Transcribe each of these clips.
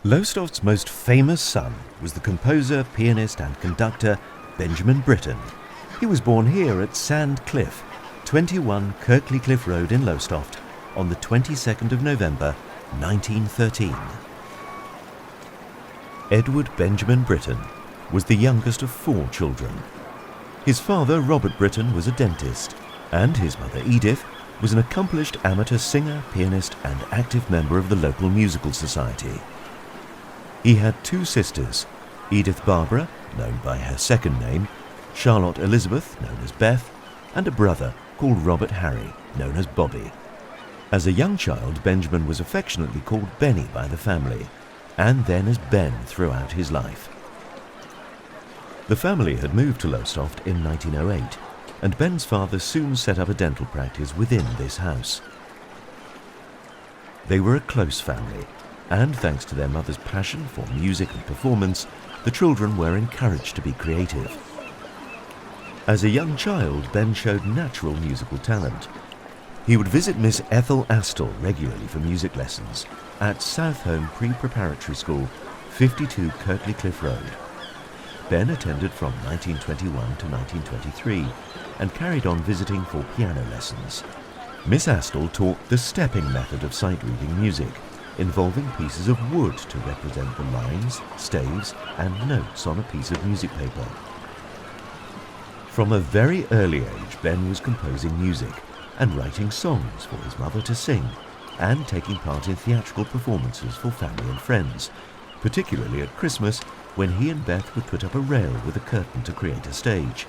Lowestoft's most famous son was the composer, pianist and conductor Benjamin Britten. He was born here at Sand Cliff, 21 Kirkley Cliff Road in Lowestoft on the 22nd of November 1913. Edward Benjamin Britten was the youngest of 4 children. His father, Robert Britten, was a dentist, and his mother, Edith, was an accomplished amateur singer, pianist and active member of the local musical society. He had 2 sisters, Edith Barbara, known by her second name, Charlotte Elizabeth, known as Beth, and a brother called Robert Harry, known as Bobby. As a young child, Benjamin was affectionately called Benny by the family, and then as Ben throughout his life. The family had moved to Lowestoft in 1908, and Ben's father soon set up a dental practice within this house. They were a close family, and thanks to their mother's passion for music and performance, the children were encouraged to be creative. As a young child, Ben showed natural musical talent. He would visit Miss Ethel Astle regularly for music lessons at Southholme Pre-Preparatory School, 52 Kirkley Cliff Road. Ben attended from 1921 to 1923 and carried on visiting for piano lessons. Miss Astle taught the stepping method of sight-reading music, involving pieces of wood to represent the lines, staves and notes on a piece of music paper. From a very early age, Ben was composing music and writing songs for his mother to sing, and taking part in theatrical performances for family and friends, particularly at Christmas, when he and Beth would put up a rail with a curtain to create a stage.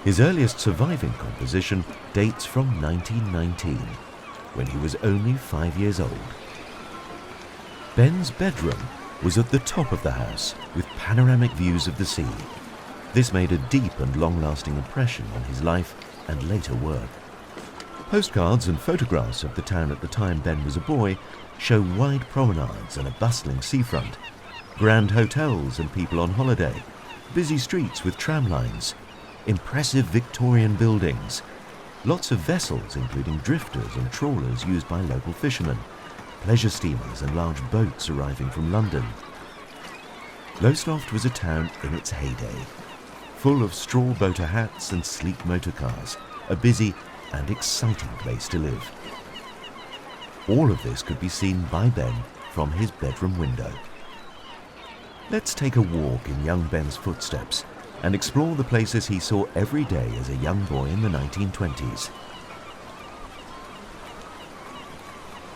His earliest surviving composition dates from 1919, when he was only 5 years old. Ben's bedroom was at the top of the house, with panoramic views of the sea. This made a deep and long-lasting impression on his life and later work. Postcards and photographs of the town at the time Ben was a boy show wide promenades and a bustling seafront, grand hotels and people on holiday, busy streets with tram lines, impressive Victorian buildings, lots of vessels including drifters and trawlers used by local fishermen, pleasure steamers and large boats arriving from London. Lowestoft was a town in its heyday, full of straw boater hats and sleek motor cars, a busy and exciting place to live. All of this could be seen by Ben from his bedroom window. Let's take a walk in young Ben's footsteps and explore the places he saw every day as a young boy in the 1920s.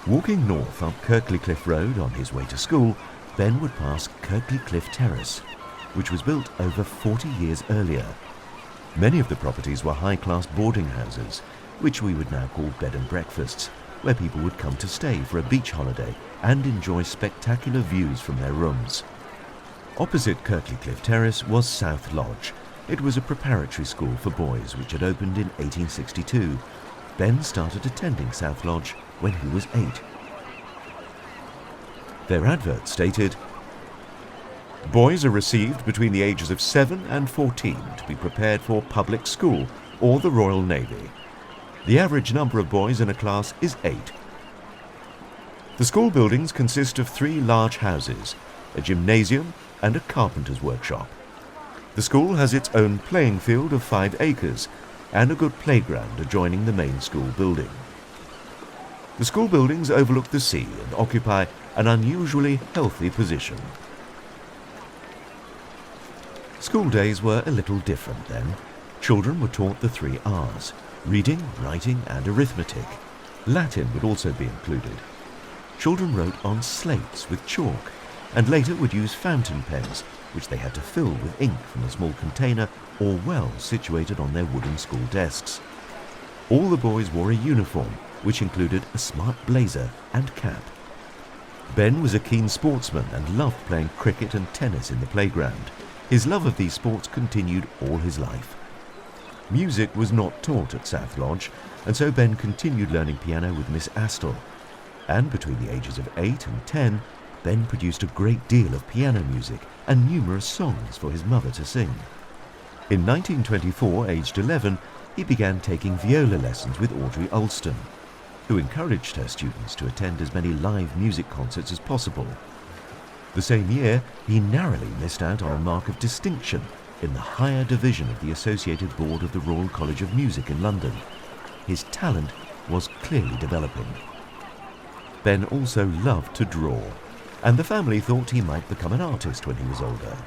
Walking north up Kirkley Cliff Road on his way to school, Ben would pass Kirkley Cliff Terrace, which was built over 40 years earlier. Many of the properties were high-class boarding houses, which we would now call bed and breakfasts, where people would come to stay for a beach holiday and enjoy spectacular views from their rooms. Opposite Kirkley Cliff Terrace was South Lodge. It was a preparatory school for boys which had opened in 1862. Ben started attending South Lodge when he was 8. Their advert stated, "Boys are received between the ages of 7 and 14 to be prepared for public school or the Royal Navy. The average number of boys in a class is 8. The school buildings consist of 3 large houses, a gymnasium and a carpenter's workshop. The school has its own playing field of 5 acres and a good playground adjoining the main school building. The school buildings overlook the sea and occupy an unusually healthy position." School days were a little different then. Children were taught the 3 R's: reading, writing and arithmetic. Latin would also be included. Children wrote on slates with chalk, and later would use fountain pens, which they had to fill with ink from a small container or well situated on their wooden school desks. All the boys wore a uniform, which included a smart blazer and cap. Ben was a keen sportsman and loved playing cricket and tennis in the playground. His love of these sports continued all his life. Music was not taught at South Lodge, and so Ben continued learning piano with Miss Astle. And between the ages of 8 and 10, Ben produced a great deal of piano music and numerous songs for his mother to sing. In 1924, aged 11, he began taking viola lessons with Audrey Alston, who encouraged her students to attend as many live music concerts as possible. The same year, he narrowly missed out on a mark of distinction in the higher division of the Associated Board of the Royal College of Music in London. His talent was clearly developing. Ben also loved to draw, and the family thought he might become an artist when he was older.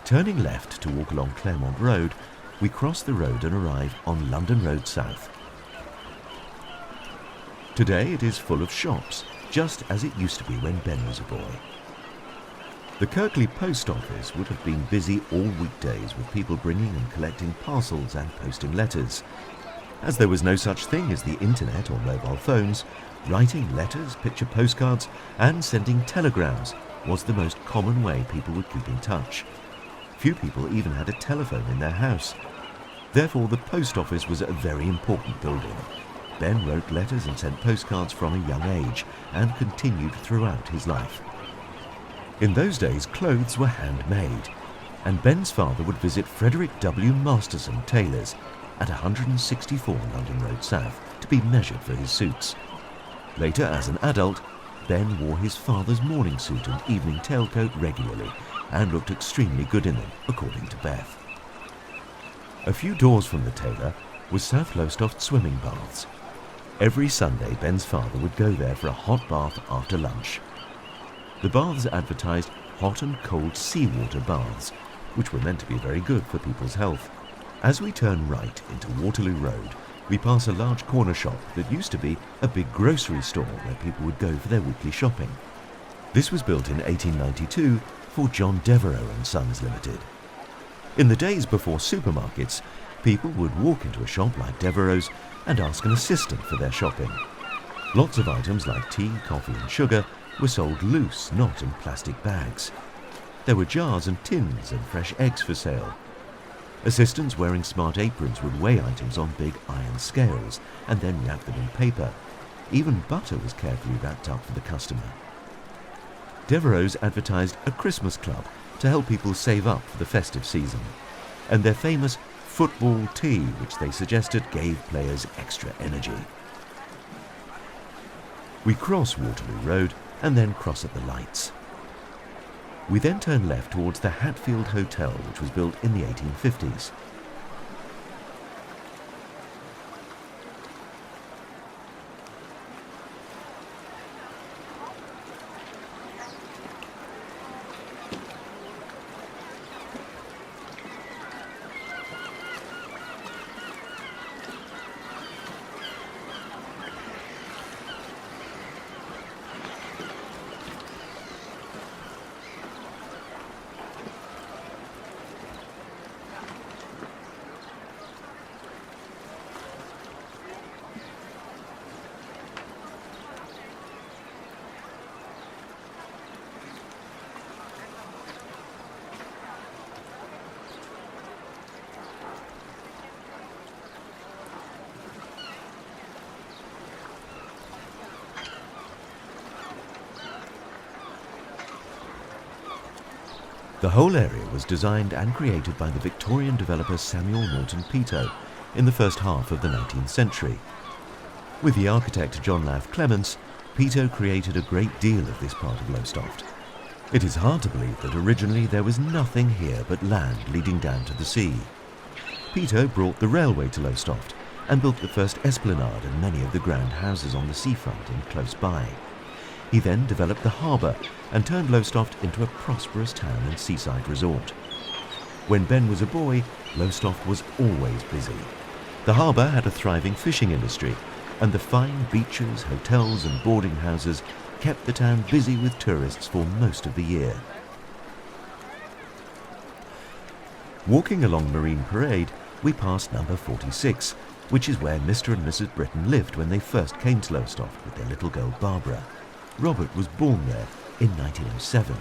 Turning left to walk along Claremont Road, we cross the road and arrive on London Road South. Today it is full of shops, just as it used to be when Ben was a boy. The Kirkley post office would have been busy all weekdays with people bringing and collecting parcels and posting letters. As there was no such thing as the internet or mobile phones, writing letters, picture postcards and sending telegrams was the most common way people would keep in touch. Few people even had a telephone in their house. Therefore, the post office was a very important building. Ben wrote letters and sent postcards from a young age and continued throughout his life. In those days, clothes were handmade, and Ben's father would visit Frederick W. Masterson Tailors at 164 London Road South to be measured for his suits. Later, as an adult, Ben wore his father's morning suit and evening tailcoat regularly and looked extremely good in them, according to Beth. A few doors from the tailor was South Lowestoft swimming baths. Every Sunday, Ben's father would go there for a hot bath after lunch. The baths advertised hot and cold seawater baths, which were meant to be very good for people's health. As we turn right into Waterloo Road, we pass a large corner shop that used to be a big grocery store where people would go for their weekly shopping. This was built in 1892 for John Devereux and Sons Limited. In the days before supermarkets, people would walk into a shop like Devereux's and ask an assistant for their shopping. Lots of items like tea, coffee and sugar were sold loose, not in plastic bags. There were jars and tins and fresh eggs for sale. Assistants wearing smart aprons would weigh items on big iron scales and then wrap them in paper. Even butter was carefully wrapped up for the customer. Devereux's advertised a Christmas club to help people save up for the festive season, and their famous football tea, which they suggested gave players extra energy. We cross Waterloo Road and then cross at the lights. We then turn left towards the Hatfield Hotel, which was built in the 1850s. The whole area was designed and created by the Victorian developer Samuel Morton Peto in the first half of the 19th century. With the architect John Laff Clements, Peto created a great deal of this part of Lowestoft. It is hard to believe that originally there was nothing here but land leading down to the sea. Peto brought the railway to Lowestoft and built the first esplanade and many of the grand houses on the seafront and close by. He then developed the harbour and turned Lowestoft into a prosperous town and seaside resort. When Ben was a boy, Lowestoft was always busy. The harbour had a thriving fishing industry, and the fine beaches, hotels and boarding houses kept the town busy with tourists for most of the year. Walking along Marine Parade, we passed number 46, which is where Mr. and Mrs. Britten lived when they first came to Lowestoft with their little girl Barbara. Robert was born there in 1907.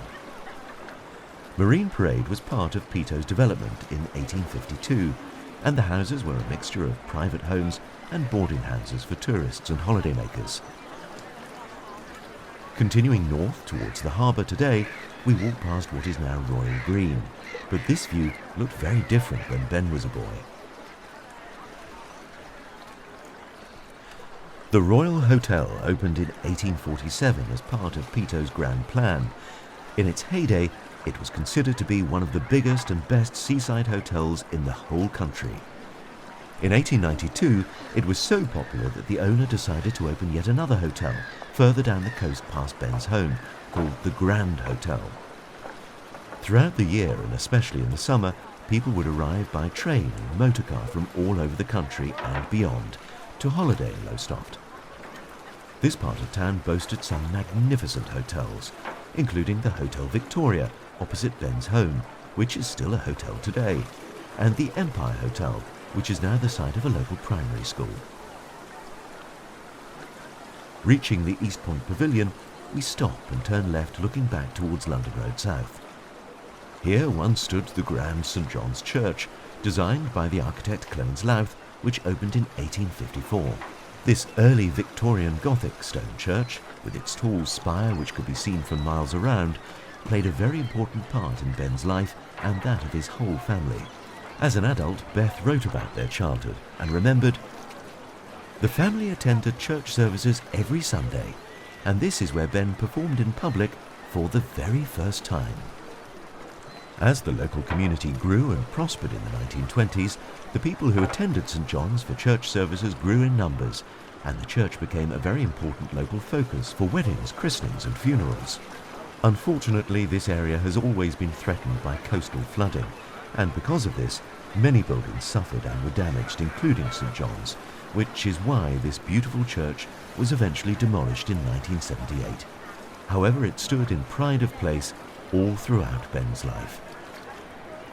Marine Parade was part of Peto's development in 1852, and the houses were a mixture of private homes and boarding houses for tourists and holidaymakers. Continuing north towards the harbour today, we walk past what is now Royal Green, but this view looked very different when Ben was a boy. The Royal Hotel opened in 1847 as part of Pitt's grand plan. In its heyday, it was considered to be one of the biggest and best seaside hotels in the whole country. In 1892, it was so popular that the owner decided to open yet another hotel further down the coast past Ben's home, called the Grand Hotel. Throughout the year, and especially in the summer, people would arrive by train and motorcar from all over the country and beyond to holiday in Lowestoft. This part of town boasted some magnificent hotels, including the Hotel Victoria, opposite Ben's home, which is still a hotel today, and the Empire Hotel, which is now the site of a local primary school. Reaching the East Point Pavilion, we stop and turn left looking back towards London Road South. Here once stood the Grand St John's Church, designed by the architect Clemens Louth, which opened in 1854. This early Victorian Gothic stone church, with its tall spire which could be seen from miles around, played a very important part in Ben's life and that of his whole family. As an adult, Beth wrote about their childhood and remembered, "The family attended church services every Sunday, and this is where Ben performed in public for the very first time." As the local community grew and prospered in the 1920s, the people who attended St John's for church services grew in numbers, and the church became a very important local focus for weddings, christenings and funerals. Unfortunately, this area has always been threatened by coastal flooding, and because of this, many buildings suffered and were damaged, including St John's, which is why this beautiful church was eventually demolished in 1978. However, it stood in pride of place all throughout Ben's life.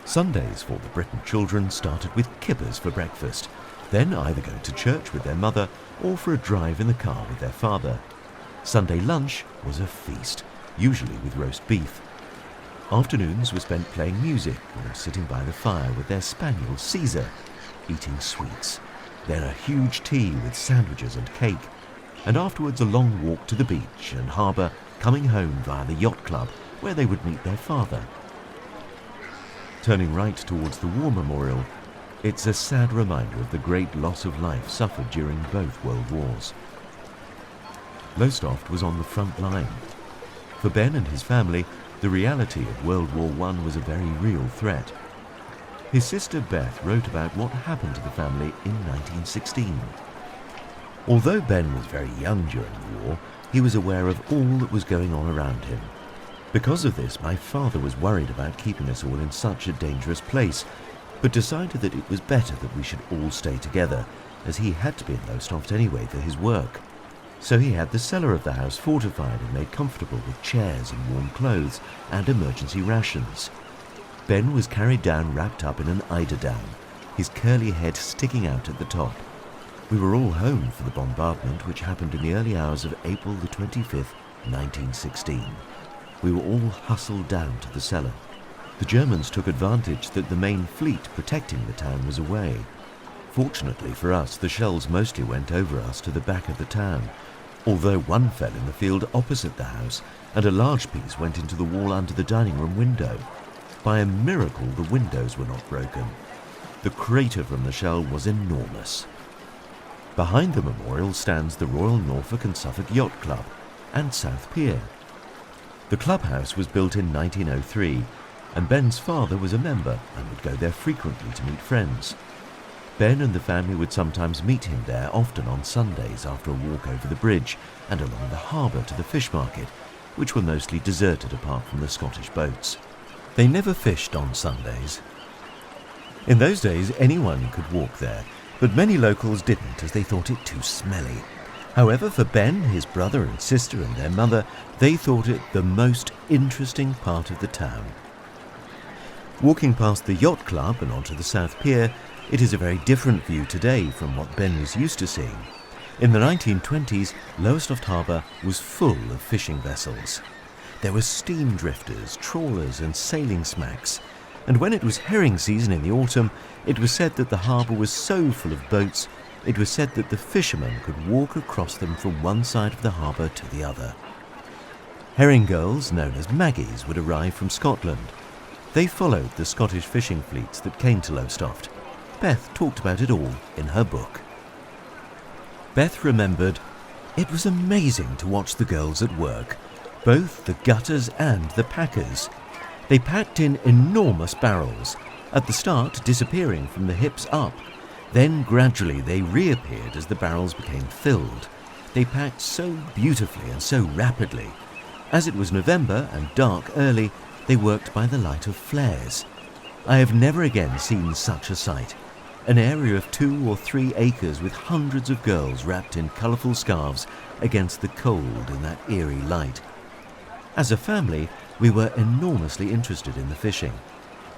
Sundays for the Britten children started with kippers for breakfast, then either going to church with their mother or for a drive in the car with their father. Sunday lunch was a feast, usually with roast beef. Afternoons were spent playing music or sitting by the fire with their spaniel Caesar, eating sweets. Then a huge tea with sandwiches and cake, and afterwards a long walk to the beach and harbour, coming home via the yacht club where they would meet their father. Turning right towards the War Memorial, it's a sad reminder of the great loss of life suffered during both World Wars. Lowestoft was on the front line. For Ben and his family, the reality of World War I was a very real threat. His sister Beth wrote about what happened to the family in 1916. Although Ben was very young during the war, he was aware of all that was going on around him. Because of this, my father was worried about keeping us all in such a dangerous place, but decided that it was better that we should all stay together, as he had to be in Lowestoft anyway for his work. So he had the cellar of the house fortified and made comfortable with chairs and warm clothes and emergency rations. Ben was carried down wrapped up in an eiderdown, his curly head sticking out at the top. We were all home for the bombardment, which happened in the early hours of April the 25th, 1916. We were all hustled down to the cellar. The Germans took advantage that the main fleet protecting the town was away. Fortunately for us, the shells mostly went over us to the back of the town, although one fell in the field opposite the house, and a large piece went into the wall under the dining room window. By a miracle, the windows were not broken. The crater from the shell was enormous. Behind the memorial stands the Royal Norfolk and Suffolk Yacht Club and South Pier. The clubhouse was built in 1903, and Ben's father was a member and would go there frequently to meet friends. Ben and the family would sometimes meet him there, often on Sundays after a walk over the bridge and along the harbour to the fish market, which were mostly deserted apart from the Scottish boats. They never fished on Sundays. In those days, anyone could walk there, but many locals didn't, as they thought it too smelly. However, for Ben, his brother and sister and their mother, they thought it the most interesting part of the town. Walking past the yacht club and onto the South Pier, it is a very different view today from what Ben was used to seeing. In the 1920s, Lowestoft Harbour was full of fishing vessels. There were steam drifters, trawlers and sailing smacks, and when it was herring season in the autumn, it was said that the harbour was so full of boats, it was said that the fishermen could walk across them from one side of the harbour to the other. Herring girls, known as Maggies, would arrive from Scotland. They followed the Scottish fishing fleets that came to Lowestoft. Beth talked about it all in her book. Beth remembered It was amazing to watch the girls at work, both the gutters and the packers. They packed in enormous barrels, at the start disappearing from the hips up. Then gradually they reappeared as the barrels became filled. They packed so beautifully and so rapidly. As it was November and dark early, they worked by the light of flares. I have never again seen such a sight. An area of 2 or 3 acres with hundreds of girls wrapped in colourful scarves against the cold in that eerie light. As a family, we were enormously interested in the fishing.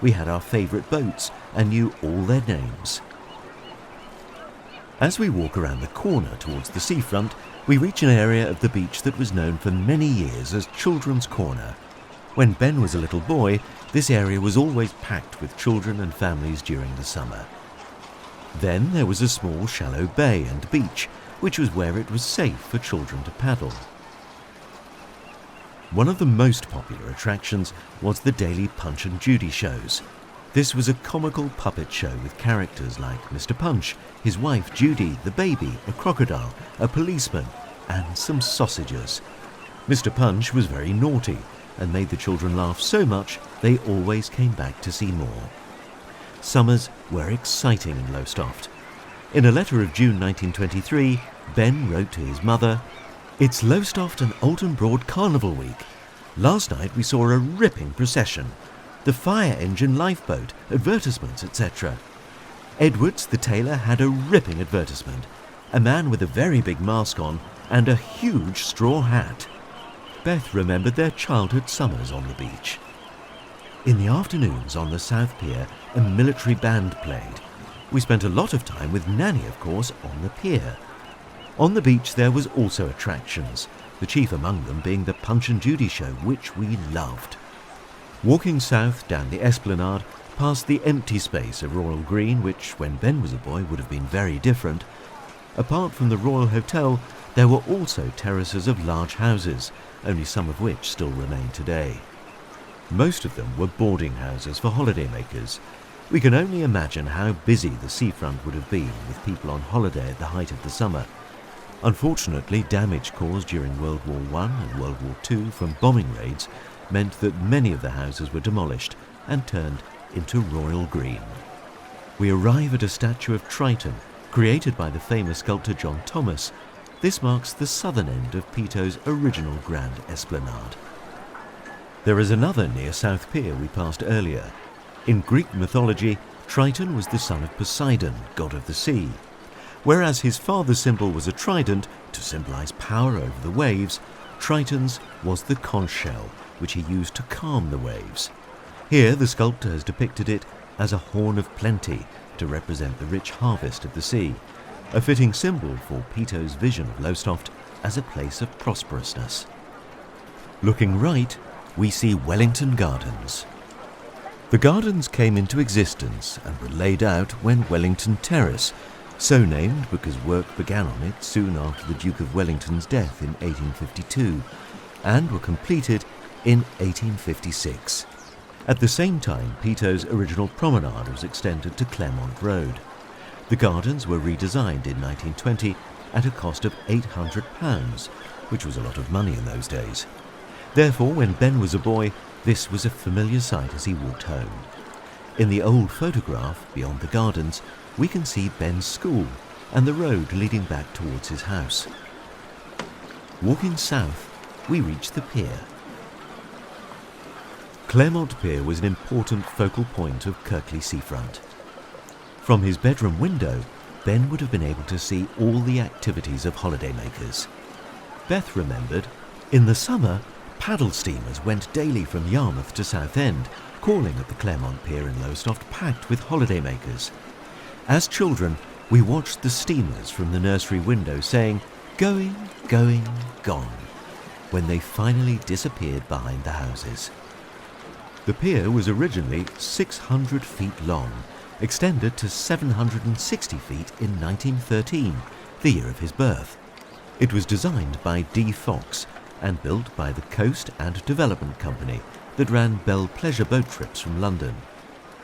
We had our favourite boats and knew all their names. As we walk around the corner towards the seafront, we reach an area of the beach that was known for many years as Children's Corner. When Ben was a little boy, this area was always packed with children and families during the summer. Then there was a small shallow bay and beach, which was where it was safe for children to paddle. One of the most popular attractions was the daily Punch and Judy shows. This was a comical puppet show with characters like Mr. Punch, his wife Judy, the baby, a crocodile, a policeman, and some sausages. Mr. Punch was very naughty and made the children laugh so much they always came back to see more. Summers were exciting in Lowestoft. In a letter of June 1923, Ben wrote to his mother, "It's Lowestoft and Alton Broad Carnival Week. Last night we saw a ripping procession. The fire engine lifeboat, advertisements, etc. Edwards, the tailor, had a ripping advertisement. A man with a very big mask on and a huge straw hat." Beth remembered their childhood summers on the beach. In the afternoons on the South Pier, a military band played. We spent a lot of time with Nanny, of course, on the pier. On the beach there was also attractions, the chief among them being the Punch and Judy show, which we loved. Walking south down the esplanade, past the empty space of Royal Green, which when Ben was a boy would have been very different, apart from the Royal Hotel, there were also terraces of large houses, only some of which still remain today. Most of them were boarding houses for holidaymakers. We can only imagine how busy the seafront would have been with people on holiday at the height of the summer. Unfortunately, damage caused during World War I and World War II from bombing raids meant that many of the houses were demolished and turned into Royal Green. We arrive at a statue of Triton, created by the famous sculptor John Thomas. This marks the southern end of Peto's original Grand Esplanade. There is another near South Pier we passed earlier. In Greek mythology, Triton was the son of Poseidon, god of the sea. Whereas his father's symbol was a trident, to symbolize power over the waves, Triton's was the conch shell, which he used to calm the waves. Here the sculptor has depicted it as a horn of plenty, to represent the rich harvest of the sea, a fitting symbol for Peto's vision of Lowestoft as a place of prosperousness. Looking right, we see Wellington Gardens. The gardens came into existence and were laid out when Wellington Terrace, so named because work began on it soon after the Duke of Wellington's death in 1852, and were completed in 1856. At the same time, Peto's original promenade was extended to Claremont Road. The gardens were redesigned in 1920 at a cost of £800, which was a lot of money in those days. Therefore, when Ben was a boy, this was a familiar sight as he walked home. In the old photograph, beyond the gardens, we can see Ben's school and the road leading back towards his house. Walking south, we reach the pier. Claremont Pier was an important focal point of Kirkley seafront. From his bedroom window, Ben would have been able to see all the activities of holidaymakers. Beth remembered, in the summer, paddle steamers went daily from Yarmouth to Southend, calling at the Claremont Pier in Lowestoft packed with holidaymakers. As children, we watched the steamers from the nursery window saying, "Going, going, gone," when they finally disappeared behind the houses. The pier was originally 600 feet long, extended to 760 feet in 1913, the year of his birth. It was designed by D. Fox and built by the Coast and Development Company that ran Belle Pleasure boat trips from London.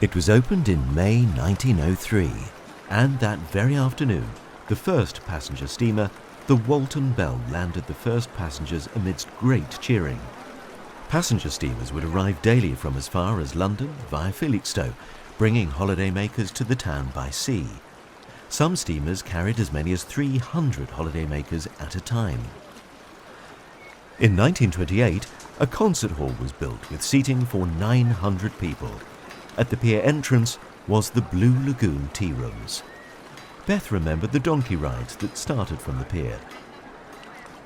It was opened in May 1903, and that very afternoon, the first passenger steamer, the Walton Belle landed the first passengers amidst great cheering. Passenger steamers would arrive daily from as far as London via Felixstowe, bringing holidaymakers to the town by sea. Some steamers carried as many as 300 holidaymakers at a time. In 1928, a concert hall was built with seating for 900 people. At the pier entrance was the Blue Lagoon tea rooms. Beth remembered the donkey rides that started from the pier.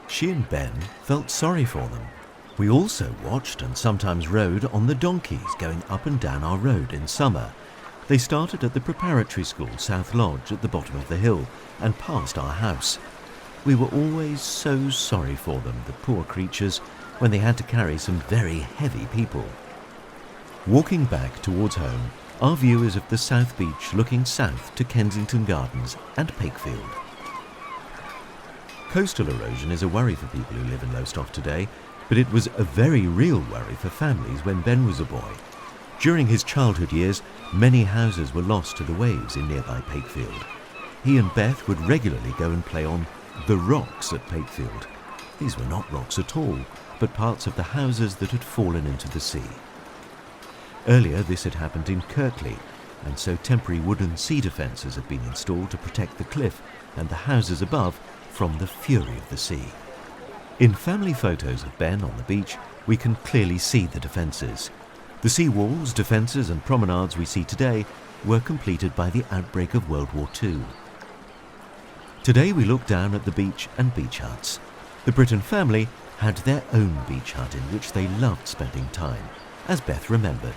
She and Ben felt sorry for them. We also watched and sometimes rode on the donkeys going up and down our road in summer. They started at the preparatory school, South Lodge, at the bottom of the hill, and passed our house. We were always so sorry for them, the poor creatures, when they had to carry some very heavy people. Walking back towards home, our view is of the South Beach looking south to Kensington Gardens and Pakefield. Coastal erosion is a worry for people who live in Lowestoft today, but it was a very real worry for families when Ben was a boy. During his childhood years, many houses were lost to the waves in nearby Pakefield. He and Beth would regularly go and play on the rocks at Pakefield. These were not rocks at all, but parts of the houses that had fallen into the sea. Earlier this had happened in Kirkley, and so temporary wooden cedar fences had been installed to protect the cliff and the houses above from the fury of the sea. In family photos of Ben on the beach, we can clearly see the defences. The sea walls, defences and promenades we see today were completed by the outbreak of World War II. Today we look down at the beach and beach huts. The Britten family had their own beach hut in which they loved spending time, as Beth remembered.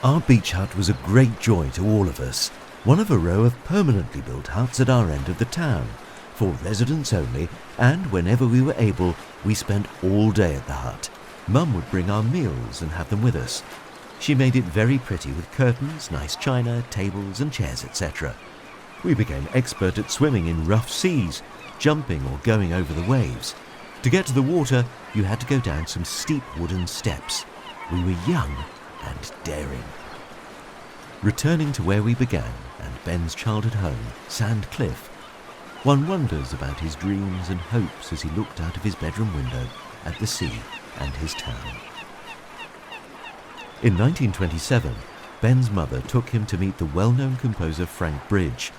Our beach hut was a great joy to all of us, one of a row of permanently built huts at our end of the town, for residents only, and whenever we were able, we spent all day at the hut. Mum would bring our meals and have them with us. She made it very pretty with curtains, nice china, tables and chairs, etc. We became expert at swimming in rough seas, jumping or going over the waves. To get to the water, you had to go down some steep wooden steps. We were young and daring. Returning to where we began, and Ben's childhood home, Sand Cliff, one wonders about his dreams and hopes as he looked out of his bedroom window at the sea and his town. In 1927, Ben's mother took him to meet the well-known composer Frank Bridge.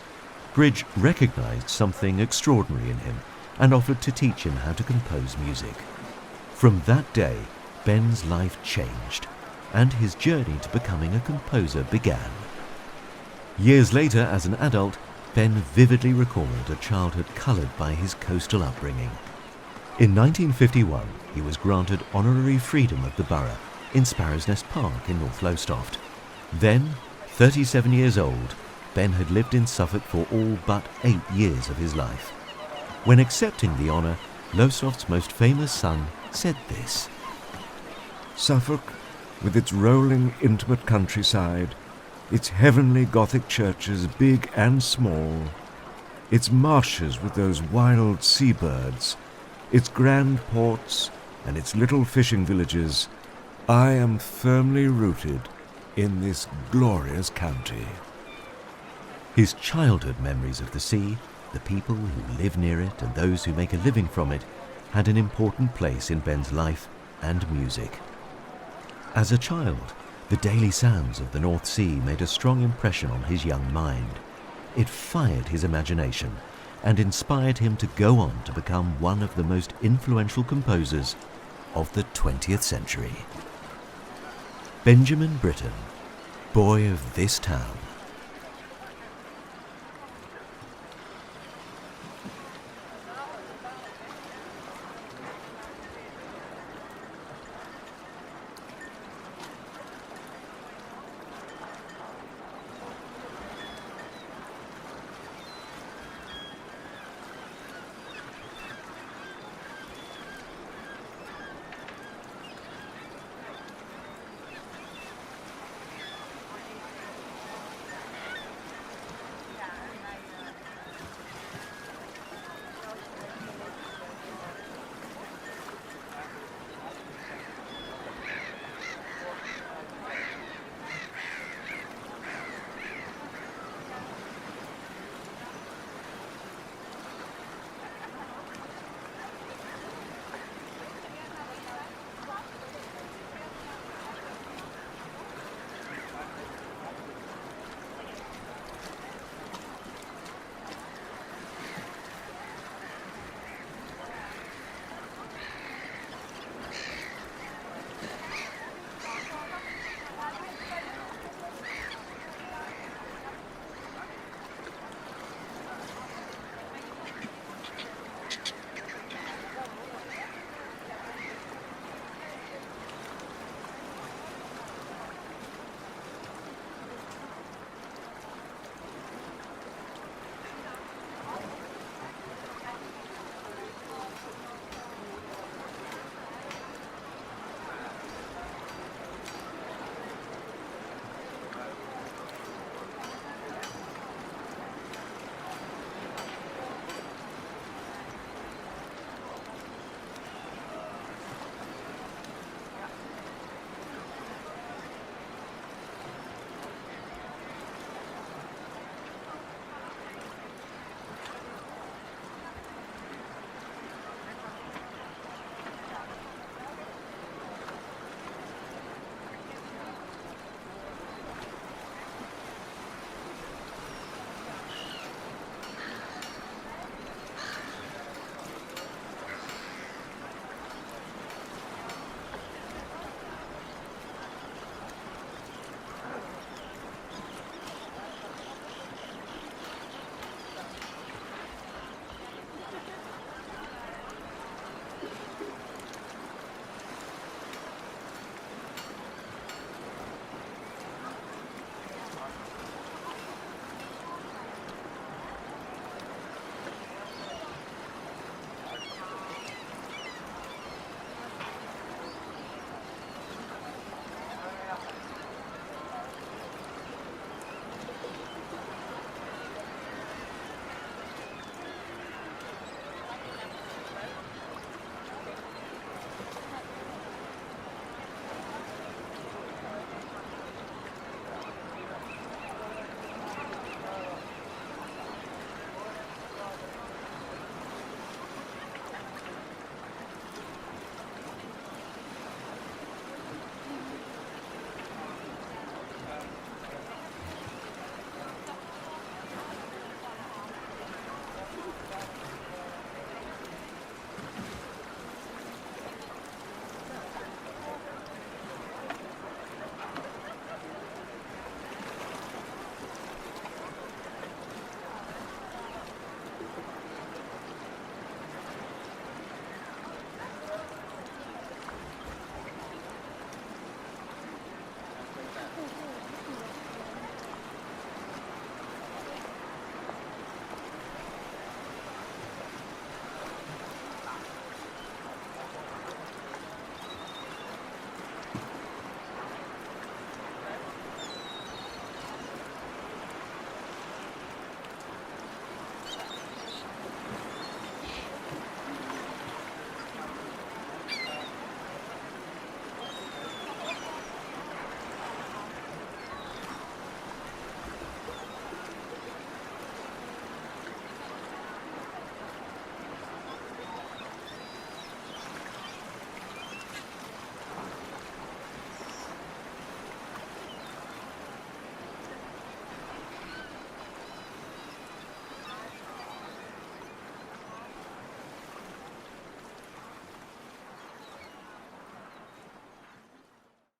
Bridge recognised something extraordinary in him and offered to teach him how to compose music. From that day, Ben's life changed, and his journey to becoming a composer began. Years later, as an adult, Ben vividly recalled a childhood coloured by his coastal upbringing. In 1951, he was granted honorary freedom of the borough in Sparrow's Nest Park in North Lowestoft. Then, 37 years old, Ben had lived in Suffolk for all but 8 years of his life. When accepting the honour, Lowestoft's most famous son said this: Suffolk, with its rolling, intimate countryside, its heavenly Gothic churches big and small, its marshes with those wild seabirds, its grand ports and its little fishing villages, I am firmly rooted in this glorious county. His childhood memories of the sea, the people who live near it and those who make a living from it, had an important place in Ben's life and music. As a child, the daily sounds of the North Sea made a strong impression on his young mind. It fired his imagination and inspired him to go on to become one of the most influential composers of the 20th century. Benjamin Britten, boy of this town.